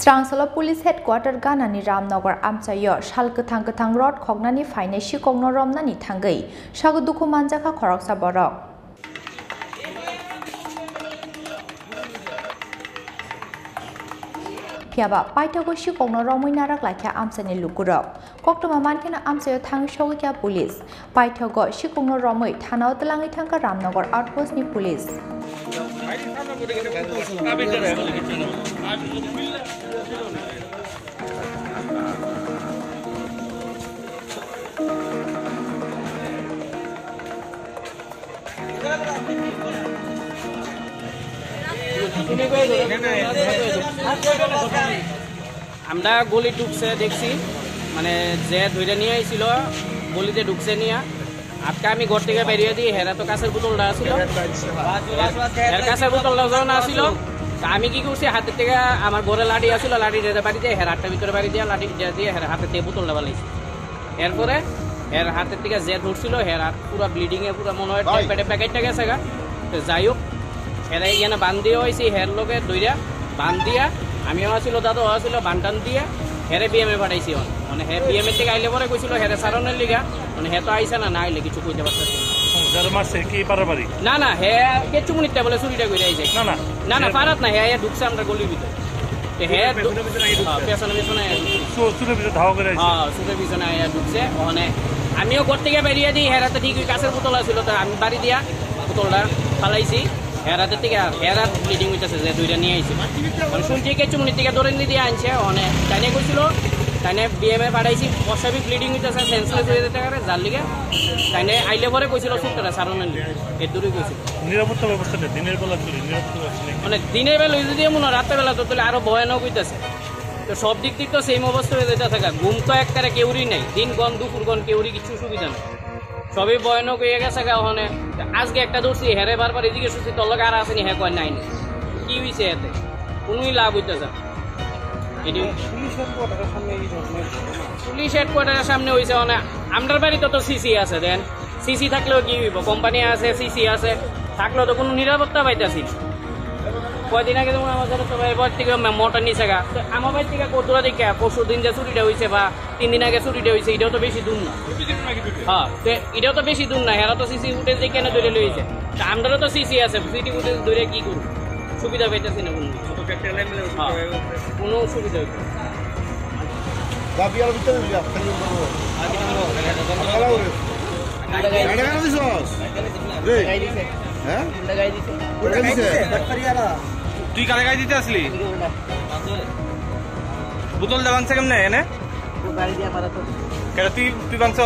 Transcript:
Srangsala Police Headquarter Ganani Ramnagar Amchayo, Salkwthang Road, Khoknani, Phainai, Sikokno, Romnani, Thangwi, Sago, Dukhu, Mankha, khoroksa, Borok. Piaba, Paitago, Sikokno, Romui, Narak, like Amsani Lukurok. Koktoma Mankha, Amchayo, Thangwi, Shogia Police. Paitago, Sikokno, Romui, Thanao, Talangi, Thangka, Ramnagar, Outpost, Ni Police. আমরা গলি ঢুকছে দেখছি মানে যে ধরে নিয়ে আইছিল গলিতে ঢুকছে নিয়ে আজকে আমি ঘর থেকে বেরিয়ে দিই হেরা তো কাছের বোতলটা ছিল হের কাছের বোতলটা যখন আসছিল আমি কি করছি হাতের থেকে আমার ঘরে লাঠি আসছিল লাঠি দিয়ে বাড়ি দিয়ে হের হাতটা ভিতরে বাড়ি দিয়ে লাঠি দিয়ে হের হাতের থেকে বোতলটা বানাইছি এরপরে হের হাতের থেকে যে ধরছিল হের হাত পুরো ব্লিডিং এ পুরো মনে হয় প্যাকেটটা গেছে গা যাই হোক হেরা এখানে বান দিয়ে হয়েছি হের লোকে দইরা বান দিয়া আমিও আসছিল দাদু আসছিল বানটান দিয়ে হেরে বিএমএ পাঠাইছি মানে হে বিএমএ থেকে আইলে পরে কইছিল হেরে সারনের লিগা মানে হে তো আইসা না আইলে কিছু কইতে পারতেছে না না হে কিছু মিনিট বলে চুরিটা করে আইছে না না পারাত না হে ঢুকছে আমরা গলির ভিতরে হে পেছনে পেছনে সুরের পিছনে ঢুকছে ওখানে আমিও ঘর থেকে বেরিয়ে দিই হেরাতে ঠিক কাছের বোতল ছিল তো আমি বাড়ি দিয়া বোতলটা ফালাইছি হেরাতে থেকে হেরা ব্লিডিং হইতেছে যে দুইটা নিয়ে আইছি মানে শুনছি কিছু মিনিট থেকে ধরে দিয়ে আনছে ওখানে টাইনে কইছিল টাইনে বিএমএ পাঠাইছি অস্বাভাবিক ব্লিডিং হইতেছে সেন্সলেস হয়ে যেতে পারে যার লিগে টাইনে আইলে পরে কইছিল সুতরা সারনের লিগে এর দূরই কইছিল নিরাপত্তা ব্যবস্থা দিনের বেলা মানে দিনের বেলা যদি এমন রাতের বেলা তো তাহলে আরো ভয়ানক হইতেছে তো সব দিক থেকে তো সেম অবস্থা হয়ে যেতে থাকা ঘুম তো একবারে কেউরই নাই দিন গন দুপুর গন কেউরই কিছু সুবিধা নেই সবই ভয়ানক হয়ে গেছে গা ওখানে আজকে একটা দোষী হেরে বারবার এদিকে শুনছি তোর লোক আর আসেনি হ্যাঁ কয় নাই কি হয়েছে এতে কোনোই লাভ হইতেছে পুলিশ হেডকোয়ার্টারের সামনে হয়েছে মানে আমরার বাড়িতে তো সিসি আছে দেন সিসি থাকলেও কি হইব কোম্পানি আছে সিসি আছে থাকলেও তো কোনো নিরাপত্তা পাইতেছি কয়দিন আগে যেমন আমার বাড়ি থেকে মোটর নিচে গা আমার বাড়ি থেকে কত দেখে পরশু দিন যে চুরিটা হয়েছে বা 3 দিন আগে চুরিটা হয়েছে এটাও তো বেশি দূর না হ্যাঁ এটাও তো বেশি দূর না হেরা তো সিসি ফুটেজ দিয়ে কেন ধরে লইছে আমরারও তো সিসি আছে সিটি ফুটেজ ধরে কি করবো সুবিধা পাইতেছি না কোনো সুবিধা হইতে তুই কারে গাই দিতে আসলি বোতল দে ভাঙছে কেমনে এনে তুই ভাঙছ